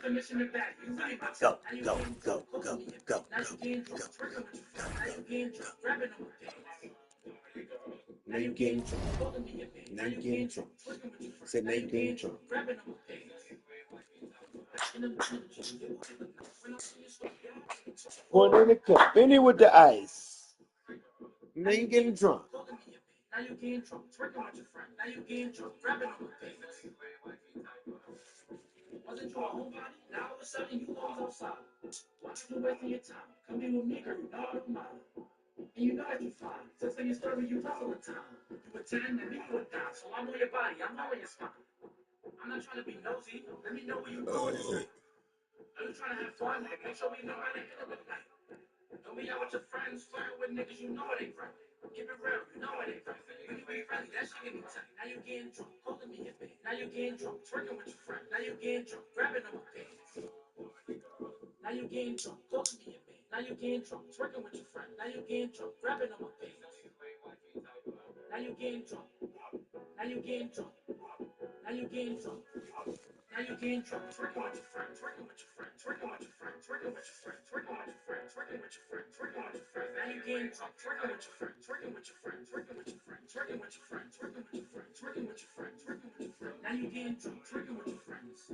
Go, go, go, go, go, Now you getting drunk. Now you getting drunk. Say now you getting drunk. One in the cup. In it with the ice. Now you getting drunk. Now you getting drunk. Twerking with your friend. Now you getting drunk. Grabbing on my face. Wasn't you a homebody? Now all of a sudden you always outside. Why you wasting your time? Come be with me, girl. You know I don't mind. And you know that you fine. Since then you started, you tough all the time. You a 10 and me you a dime. So I'm on your body. I'm on your spine. I'm not trying to be nosy. Let me know where you going tonight. Are you trying to have fun? Make sure we know how to hit it tonight. Don't be out with your friends, flirting with niggas you know it ain't right. Keep it real, you know it ain't right. When you be friendly, that shit get me tight. Now you getting drunk, calling me a bitch. Now you getting drunk, twerking with your friend. Now you getting drunk, grabbing on my pants. Now you getting drunk, calling me a bitch. Now you getting drunk, twerking with your friend. Now you getting drunk, grabbing on my pants. Now you getting drunk. Now you getting drunk. Now you getting drunk. Now you getting drunk, twerking with your friend, twerking with your friend, twerking with your friend, twerking with your friend, twerking with your friend, twerking with your friend, twerking with your friend. Now you getting drunk, twerking with your friend, twerking with your friend, twerking with your friend, twerking with your friend, twerking with your friend, twerking with your friend, twerking with your friend. Now you getting drunk, twerking with your friends.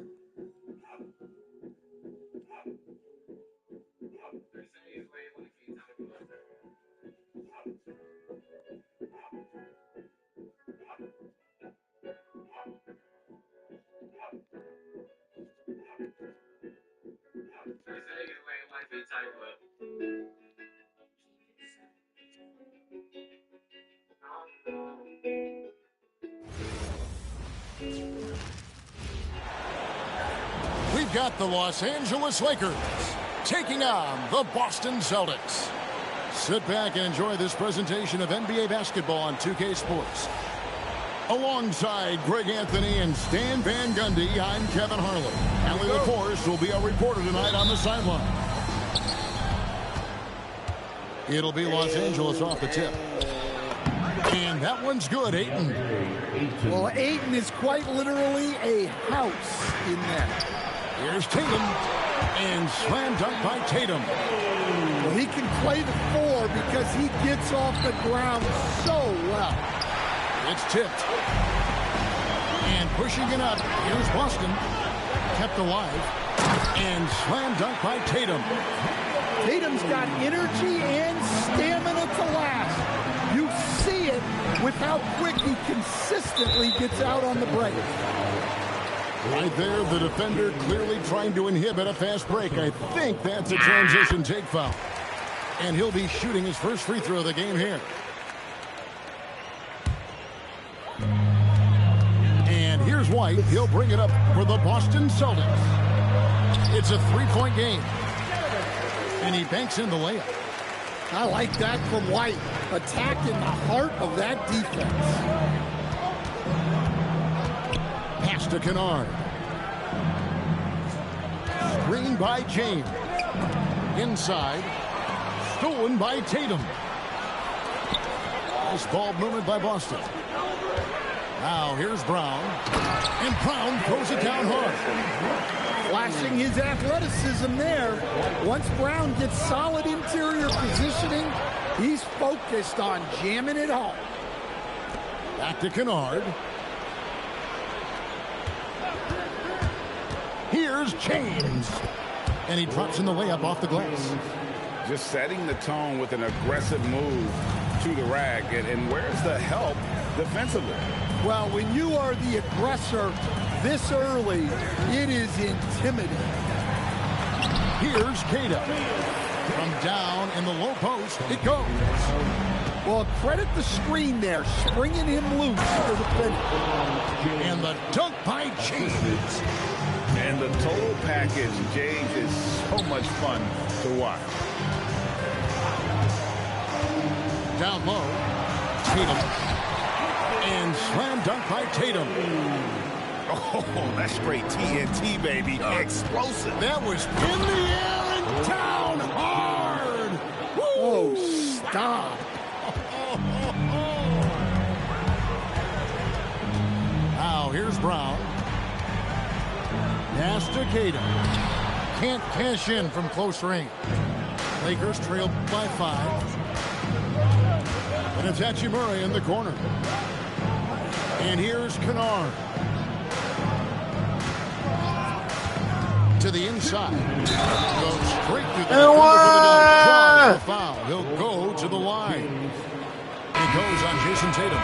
We've got the Los Angeles Lakers taking on the Boston Celtics. Sit back and enjoy this presentation of NBA basketball on 2K Sports. Alongside Greg Anthony and Stan Van Gundy, I'm Kevin Harlan. Allie LaCourse will be our reporter tonight on the sideline. It'll be Los Angeles off the tip. And that one's good, Ayton. Well, Ayton is quite literally a house in there. Here's Tatum. And slam dunk by Tatum. Well, he can play the four because he gets off the ground so well. It's tipped. And pushing it up. Here's Boston. Kept alive. And slam dunk by Tatum. Tatum's got energy and stamina to last. You see it with how quick he consistently gets out on the break. Right there, the defender clearly trying to inhibit a fast break. I think that's a transition take foul. And he'll be shooting his first free throw of the game here. And here's White. He'll bring it up for the Boston Celtics. It's a three-point game. And he banks in the layup. I like that from White. Attacking the heart of that defense. Pass to Kennard. Screen by James. Inside. Stolen by Tatum. Nice ball movement by Boston. Now here's Brown. And Brown throws it down hard. Flashing his athleticism there. Once Brown gets solid interior positioning, he's focused on jamming it home. Back to Kennard. Here's James. And he drops in the layup off the glass. Just setting the tone with an aggressive move to the rack. And where's the help defensively? Well, when you are the aggressor this early, it is intimidating. Here's Queta. From down in the low post, it goes. Well, credit the screen there, springing him loose for the finish. And the dunk by James. And the total package, James, is so much fun to watch. Down low, Tatum. And slam dunk by Tatum. Oh, that's straight TNT, baby. Explosive. That was in the air and down hard. Woo! Oh, stop. Now here's Brown. Pass to Tatum. Can't cash in from close range. Lakers trail by 5. And it's Hachimura in the corner. And here's Kennard. To the inside. Goes straight through the draws the foul. He'll go to the line. He goes on Jason Tatum.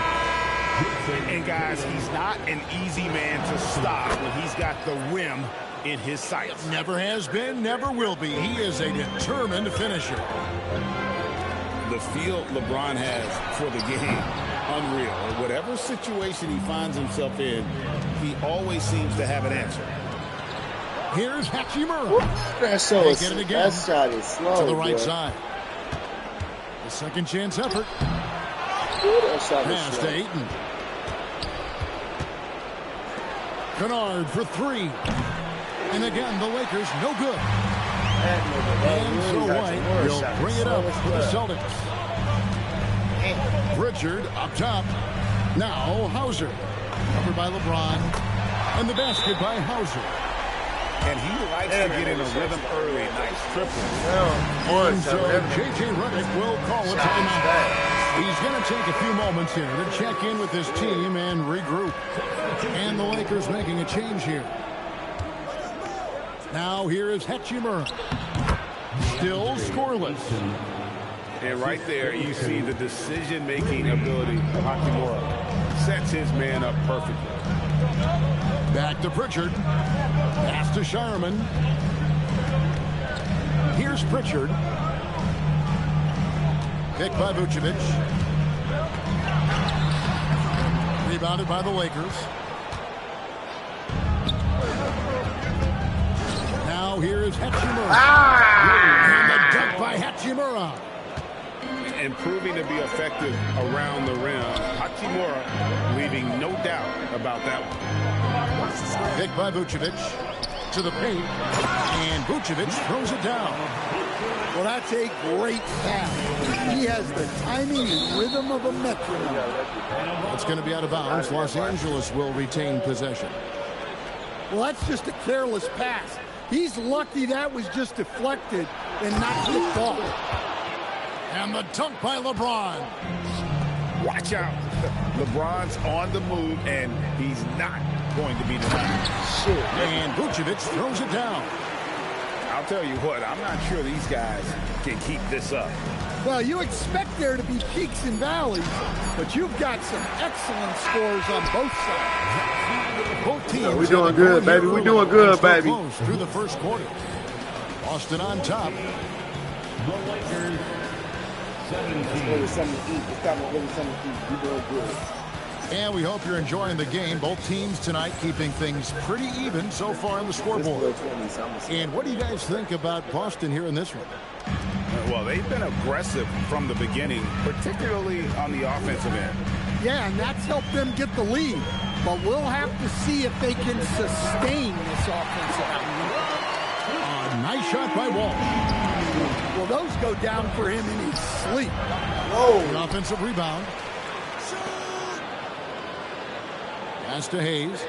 And guys, he's not an easy man to stop when he's got the rim in his sights. Never has been, never will be. He is a determined finisher. The feel LeBron has for the game, unreal. Whatever situation he finds himself in, he always seems to have an answer. Here's Hachimura. That shot is slow. To the right side. The second chance effort. Pass to Ayton. Kennard for 3. And again, the Lakers no good. And so White will bring it up for the Celtics. Pritchard up top. Now Hauser. Covered by LeBron. And the basket by Hauser. And he likes to get in a rhythm early. Nice triple. And so J.J. Redick will call a timeout. He's going to take a few moments here to check in with his team and regroup. And the Lakers making a change here. Now here is Hachimura. Still scoreless. And right there you see the decision-making ability of Hachimura. Sets his man up perfectly. Back to Pritchard. Pass to Shireman. Here's Pritchard. Picked by Vucevic. Rebounded by the Lakers. Now here is Hachimura. And the dunk by Hachimura. And proving to be effective around the rim. Hachimura leaving no doubt about that one. Picked by Vucevic. To the paint. And Vucevic throws it down. Well, that's a great pass. He has the timing and rhythm of a metronome. It's going to be out of bounds. Los Angeles will retain possession. Well, that's just a careless pass. He's lucky that was just deflected and not kicked off. And the dunk by LeBron. Watch out. LeBron's on the move, and he's not going to be denied. And Vucevic throws it down. I'll tell you what, I'm not sure these guys can keep this up. Well, you expect there to be peaks and valleys, but you've got some excellent scores on both sides. Both teams. We're doing good, baby. We're doing good, baby. Close through the first quarter. Boston on top. Let's go with something to eat. It's time to go with something to eat. We're doing good. And we hope you're enjoying the game. Both teams tonight keeping things pretty even so far on the scoreboard. And what do you guys think about Boston here in this one? Well, they've been aggressive from the beginning, particularly on the offensive end. Yeah, and that's helped them get the lead. But we'll have to see if they can sustain this offensive output. A nice shot by Wall. Well, those go down for him in his sleep. Whoa. An offensive rebound. Pass to Hayes.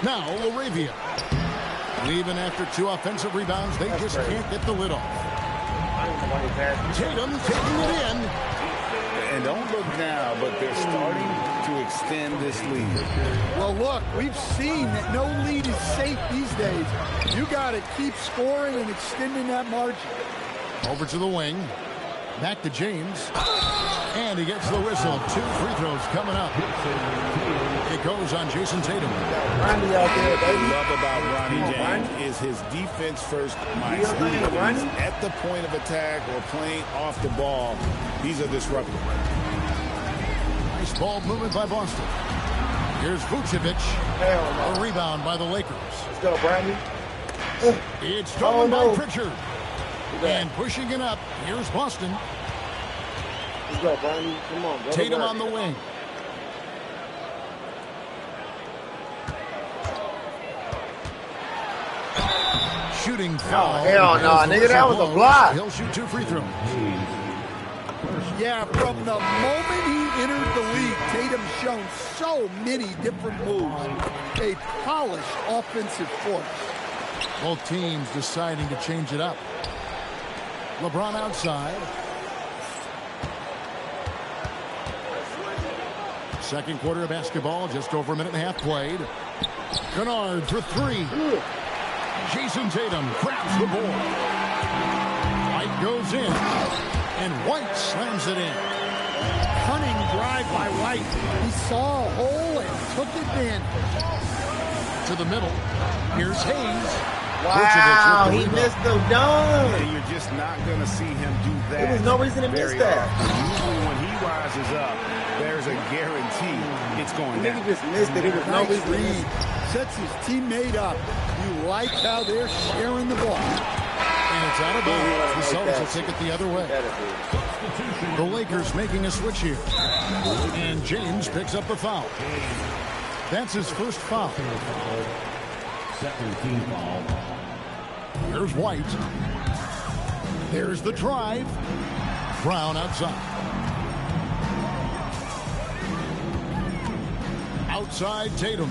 Now Laravia. Even after 2 offensive rebounds, they just can't get the lid off. Tatum taking it in. And don't look now, but they're starting to extend this lead. Well, look, we've seen that no lead is safe these days. You got to keep scoring and extending that margin. Over to the wing. Back to James. And he gets the whistle. 2 free throws coming up. It goes on Jason Tatum. Ronnie out there, What I baby. love about Ronnie James is his defense-first mindset. He's at the point of attack or playing off the ball. He's a disruptor. Nice ball movement by Boston. Here's Vucevic. Hell no. A rebound by the Lakers. Let's go, Brandon. It's stolen Oh, no. by Pritchard. And pushing it up. Here's Boston. Let's go, Brandon. Come on, brother. Tatum on the wing. Shooting foul. hell no, nigga, that was a block. He'll shoot 2 free throws. Yeah, from the moment he entered the league, Tatum's shown so many different moves. A polished offensive force. Both teams deciding to change it up. LeBron outside. Second quarter of basketball, just over a minute and a half played. Kennard for three. Jason Tatum grabs the ball. White goes in, and White slams it in. Cunning drive by White. He saw a hole and took advantage. To the middle. Here's Hayes. Wow, he missed the dunk. And you're just not going to see him do that. There was no reason to miss that. Usually when he rises up, there's a guarantee it's going down. He just missed it. There was no reason to miss it. Sets his teammate up. You like how they're sharing the ball. And it's out of bounds. The Celtics will take it the other way. The Lakers making a switch here. And James picks up the foul. That's his first foul. Second team foul. Here's White. There's the drive. Brown outside. Outside Tatum.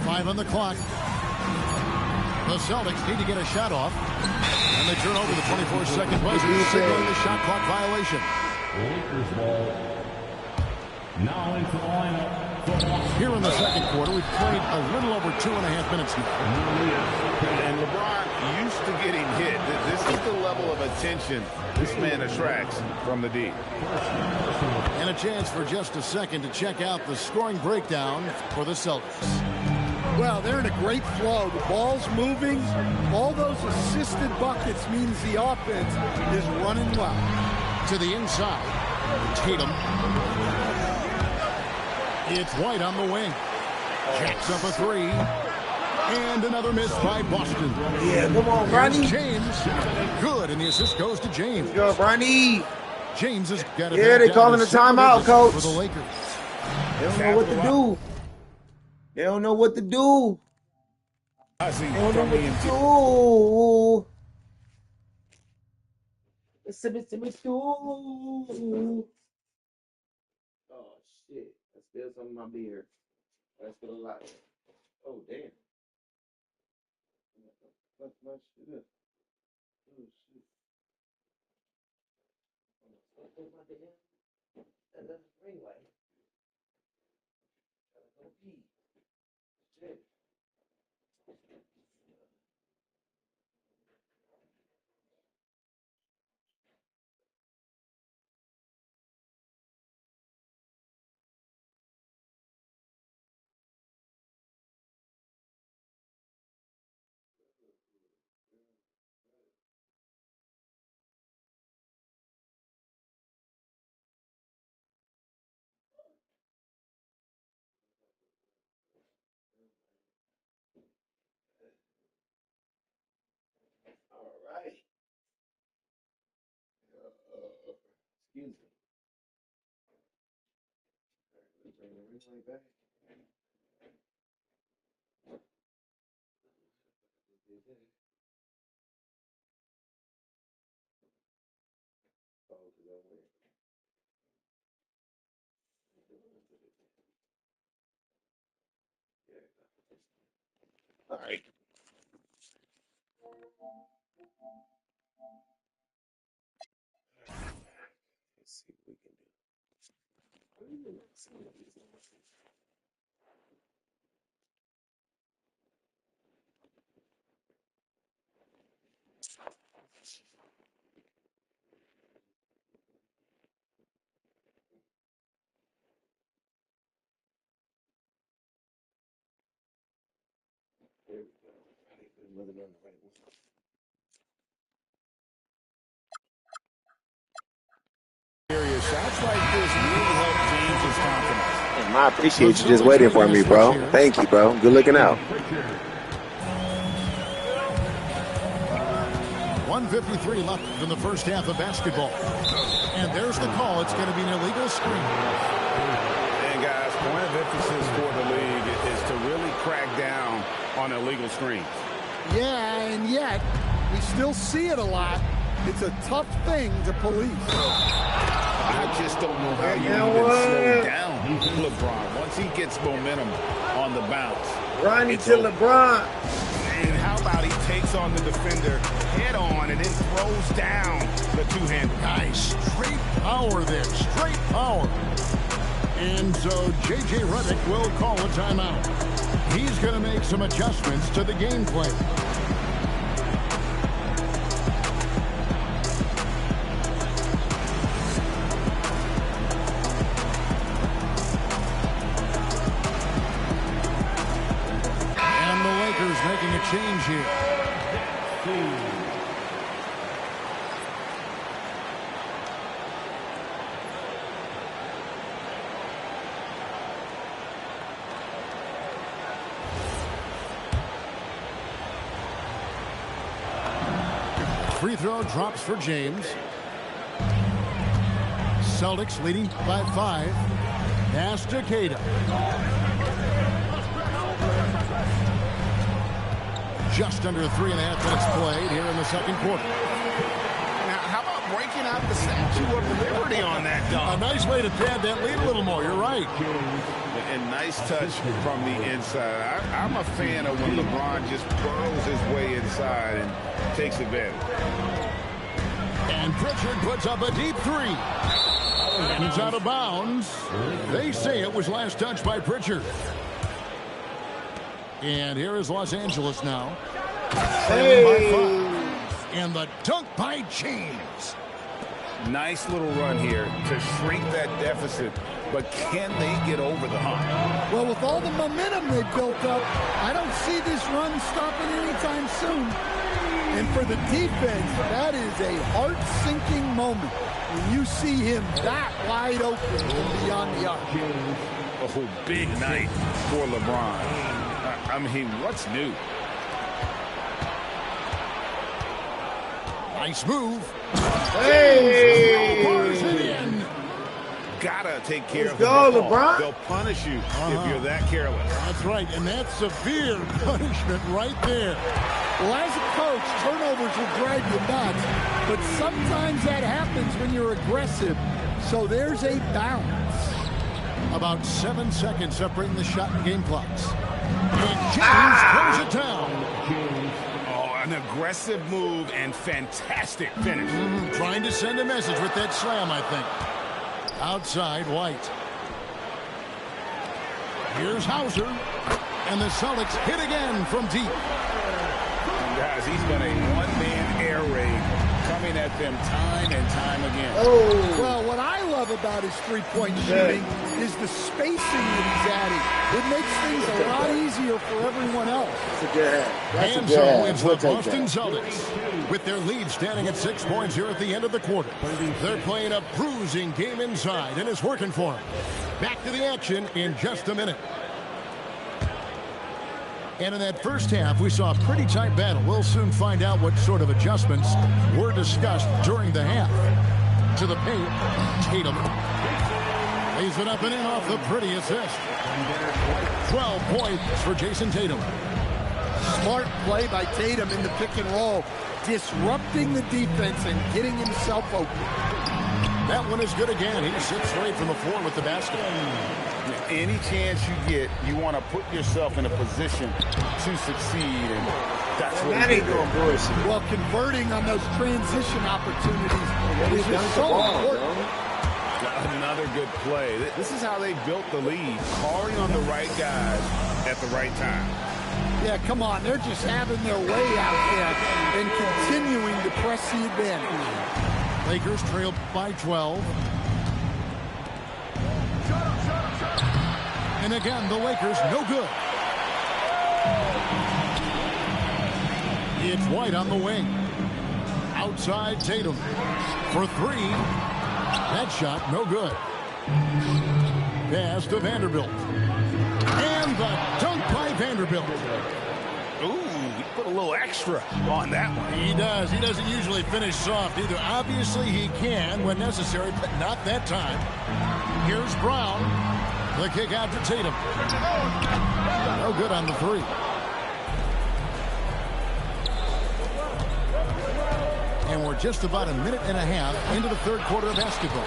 Five on the clock. The Celtics need to get a shot off. And they turn over the 24-second buzzer, signaling the shot clock violation. Lakers ball. Now into the lineup. Here in the second quarter, we've played a little over 2.5 minutes now. And LeBron used to getting hit. This is the level of attention this man attracts from the D. And a chance for just a second to check out the scoring breakdown for the Celtics. Well, they're in a great flow. The ball's moving. All those assisted buckets means the offense is running well. To the inside, Tatum. It's White on the wing. Jacks up a three. And another miss by Boston. Yeah, come on, Bronny. James. Good, and the assist goes to James. Go, Bronny. James has got it. Yeah, they calling the timeout, coach. For the Lakers. They don't know what to do. They don't know what to do. I see. They don't know what to do. It's too. Oh, shit. I spilled some of my beer. I spilled a lot. Oh, damn. Fuck my shit up. Oh, shit. Fuck my damn. That's a ring light. Gotta go pee. Shit. All right. Excuse me. Let's bring the ring light back. Oh, because I went. All right. Let's see what we can do. There we go. I think we're looking on the right one. Shots like this really help James's confidence. I appreciate you just waiting for me, bro. Thank you, bro. Good looking out. 1:53 left in the first half of basketball. And there's the call. It's going to be an illegal screen. And guys, point of emphasis for the league is to really crack down on illegal screens. Yeah, and yet we still see it a lot. It's a tough thing to police. I just don't know how you even slow down LeBron. Once he gets momentum on the bounce. Run to LeBron. And how about he takes on the defender head on and then throws down the two-handed. Nice. Straight power there. Straight power. And so J.J. Redick will call a timeout. He's going to make some adjustments to the game plan. And the Lakers making a change here. Free throw drops for James. Celtics leading by 5. Pass to Queta. Just under 3.5 minutes played here in the second quarter. Now, how about breaking out the Statue of Liberty on that A dunk? nice way to pad that lead a little more. You're right. And nice touch from the inside. I'm a fan of when LeBron just burrows his way inside and takes advantage. And Pritchard puts up a deep 3. And it's out of bounds. They say it was last touched by Pritchard. And here is Los Angeles now. Trailing by 5. And the dunk by James. Nice little run here to shrink that deficit. But can they get over the hump? Well, with all the momentum they built up, I don't see this run stopping anytime soon. And for the defense, that is a heart-sinking moment when you see him that wide open from beyond the arc. Oh, big night for LeBron. I mean, what's new? Nice move. Hey! Bars it in. Gotta take care Let's of the go, ball. LeBron. They'll punish you if you're that careless. That's right, and that's severe punishment right there. Well, as a coach, turnovers will drive you nuts, but sometimes that happens when you're aggressive. So there's a balance. About 7 seconds separating the shot and game clocks. And James throws it down. Oh, an aggressive move and fantastic finish. Trying to send a message with that slam, I think. Outside, White. Here's Hauser. And the Celtics hit again from deep. Guys, he's been a one-man air raid coming at them time and time again. Oh, Well, what I love about his three-point shooting is the spacing that he's adding. It makes things a lot easier for everyone else. that's a good half. That's a And good so half. it's We'll the take Boston that. Celtics with their lead standing at 6 points here at the end of the quarter. They're playing a bruising game inside, and it's working for them. Back to the action in just a minute. And in that first half, we saw a pretty tight battle. We'll soon find out what sort of adjustments were discussed during the half. To the paint, Tatum. Lays it up and in off the pretty assist. 12 points for Jason Tatum. Smart play by Tatum in the pick and roll, disrupting the defense and getting himself open. That one is good again. He sits straight from the floor with the basket. Any chance you get, you want to put yourself in a position to succeed, and that's what That he ain't did. doing bullshit. Well, converting on those transition opportunities is just so important. Another good play. This is how they built the lead, calling on the right guys at the right time. Yeah, come on. They're just having their way out there and continuing to press the advantage. Lakers trail by 12. And again, the Lakers no good. It's White on the wing. Outside Tatum for 3. That shot no good. Pass to Vanderbilt. And the dunk by Vanderbilt. Ooh, he put a little extra on that one. He does. He doesn't usually finish soft either. Obviously, he can when necessary, but not that time. Here's Brown. The kick out to Tatum. No good on the 3. And we're just about a minute and a half into the third quarter of basketball.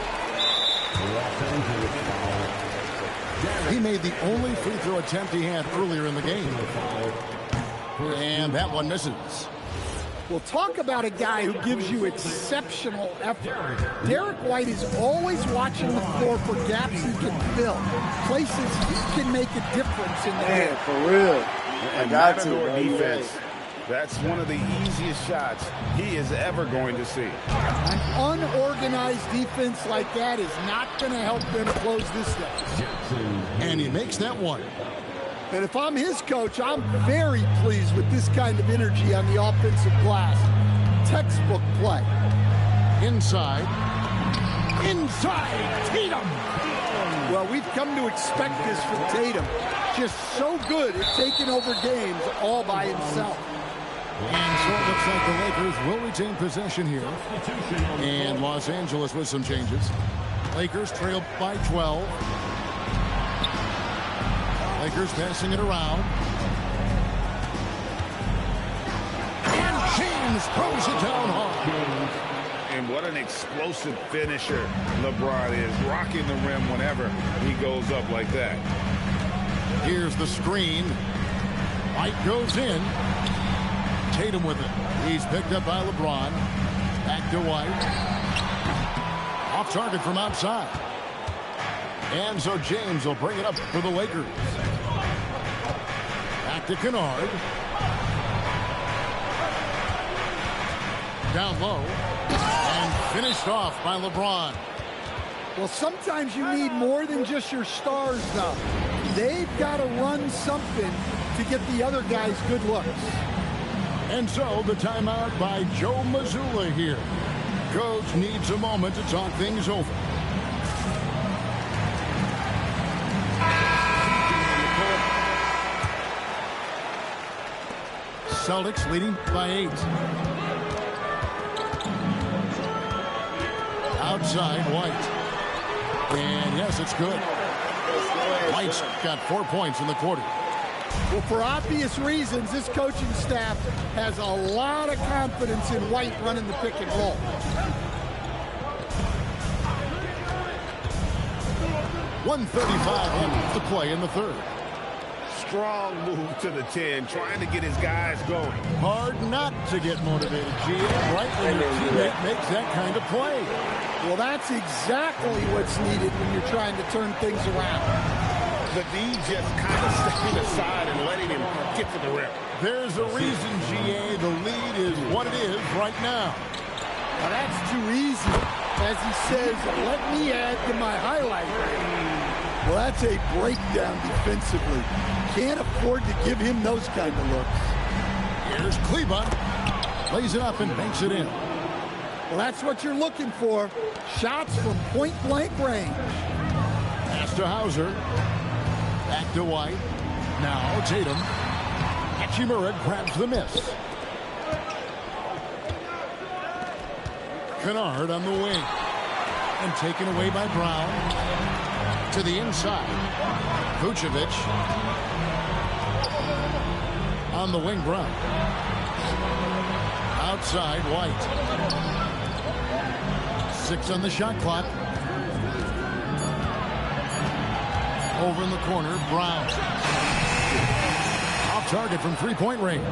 He made the only free throw attempt he had earlier in the game. And that one misses. Well, talk about a guy who gives you exceptional effort. Derek White is always watching the floor for gaps he can fill, places he can make a difference in the game. For real. And Matador defense, that's one of the easiest shots he is ever going to see. An unorganized defense like that is not going to help them close this thing. And he makes that one. And if I'm his coach, I'm very pleased with this kind of energy on the offensive glass. Textbook play. Inside, Tatum. Well, we've come to expect this from Tatum. Just so good at taking over games all by himself. And so it looks like the Lakers will retain possession here. And Los Angeles with some changes. Lakers trail by 12. Lakers passing it around. And James throws it down hard. And what an explosive finisher LeBron is, rocking the rim whenever he goes up like that. Here's the screen. White goes in. Tatum with it. He's picked up by LeBron. Back to White. Off target from outside. And so James will bring it up for the Lakers. Back to Kennard. Down low. And finished off by LeBron. Well, sometimes you need more than just your stars, though. They've got to run something to get the other guys good looks. And so the timeout by Joe Mazzulla here. Coach needs a moment to talk things over. Celtics leading by 8. Outside White. And yes, it's good. White's got 4 points in the quarter. Well, for obvious reasons, this coaching staff has a lot of confidence in White running the pick and roll. .135 to play in the third. Strong move to the 10, trying to get his guys going. Hard not to get motivated, GM, right when your teammate makes that kind of play. Well, that's exactly what's needed when you're trying to turn things around. The D just kind of stepping aside and letting him get to the rim. There's a reason, GA, the lead is what it is right now. Now that's too easy. As he says, let me add to my highlight reel. Well, that's a breakdown defensively. Can't afford to give him those kind of looks. Here's Kleber. Plays it up and banks it in. Well, that's what you're looking for. Shots from point-blank range. Pass to Hauser. Back to White. Now Tatum. Hachimura grabs the miss. Kennard on the wing. And taken away by Brown. To the inside. Vucevic. On the wing, Brown. Outside, White. 6 on the shot clock. Over in the corner, Brown. Off target from three-point range.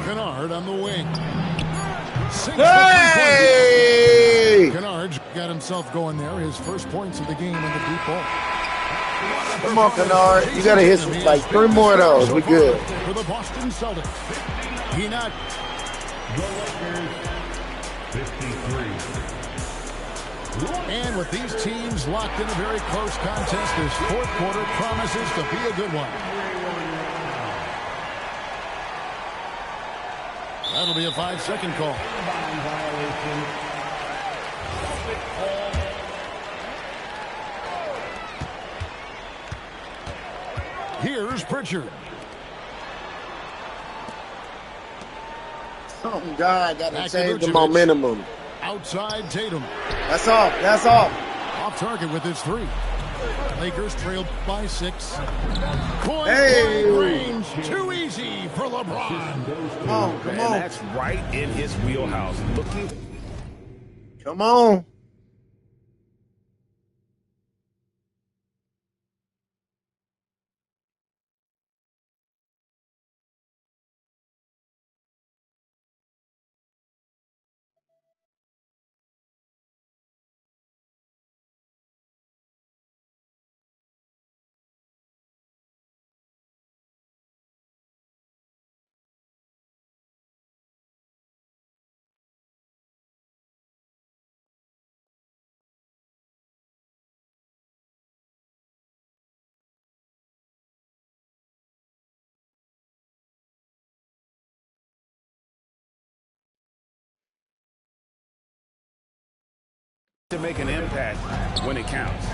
Kennard on the wing. Hey! Kennard's got himself going there. His first points of the game in the deep ball. Come on, Kennard. You got to hit some, like 3 more of those. We good. For the Boston Celtics. He not. The Lakers, 53. And with these teams locked in a very close contest, this fourth quarter promises to be a good one. That'll be a 5-second call. Here's Pritchard. Oh, God, got to Back change to the momentum. Outside Tatum. That's off. That's off. Off target with his 3. Lakers trailed by 6. Point Hey. blank range, too easy for LeBron. Come on, come And on. that's right in his wheelhouse. Looking Come on. to make an impact when it counts.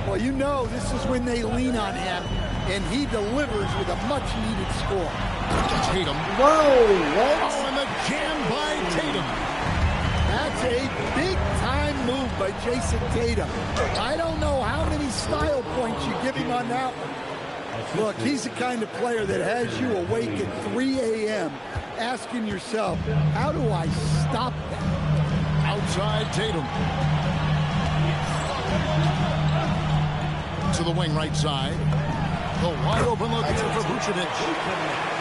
Well, you know this is when they lean on him, and he delivers with a much-needed score. Tatum. Whoa, what? Oh, and the jam by Tatum. That's a big-time move by Jason Tatum. I don't know how many style points you give him on that one. Look, he's the kind of player that has you awake at 3 a.m. asking yourself, how do I stop that? Outside Tatum. To the wing right side. The wide open look here for Vucevic.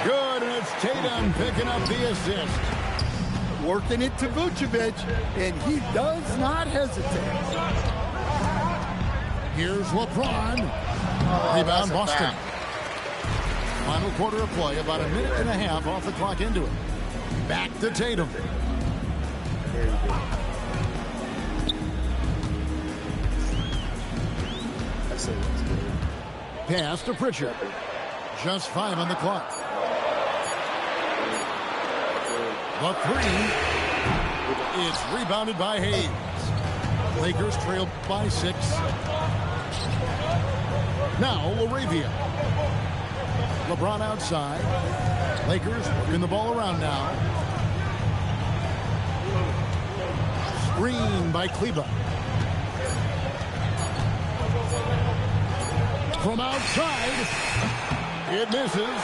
Good, and it's Tatum picking up the assist. Working it to Vucevic, and he does not hesitate. Here's LeBron. Rebound Boston. Final quarter of play, about a minute and a half off the clock into it. Back to Tatum. Very good. That's it. That's good. Pass to Pritchard. Just 5 on the clock. The 3. It's rebounded by Hayes. Lakers trail by 6. Now LaRavia. LeBron outside. Lakers working the ball around now. Screen by Kleber. From outside, it misses.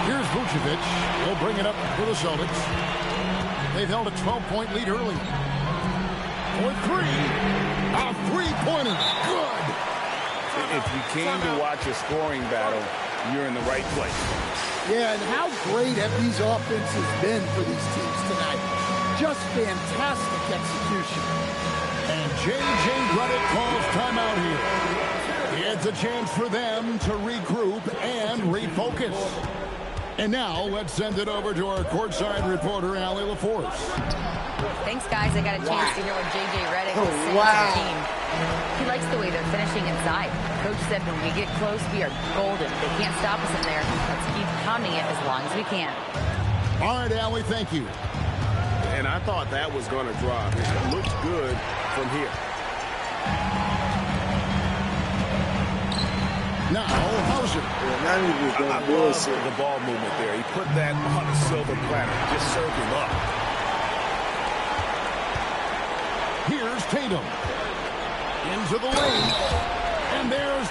Here's Vucevic. He'll bring it up for the Celtics. They've held a 12-point lead early. For 3. A three-pointer. Good. If you came to watch a scoring battle, you're in the right place. Yeah, and how great have these offenses been for these teams tonight? Just fantastic execution. And J.J. Redick calls timeout here. It's a chance for them to regroup and refocus. And now let's send it over to our courtside reporter, Allie LaForce. Thanks, guys. I got a chance to hear what J.J. Redick is saying to the team. He likes the way they're finishing inside. Coach said when we get close, we are golden. They can't stop us in there. Let's keep pounding it as long as we can. All right, Allie, thank you. And I thought that was going to drop. It looks good from here. Now, Hauser. Yeah, now he's just I doing love bullshit. the ball movement there. He put that on a silver platter. Just served him up. Here's Tatum. Into the lane. And there's...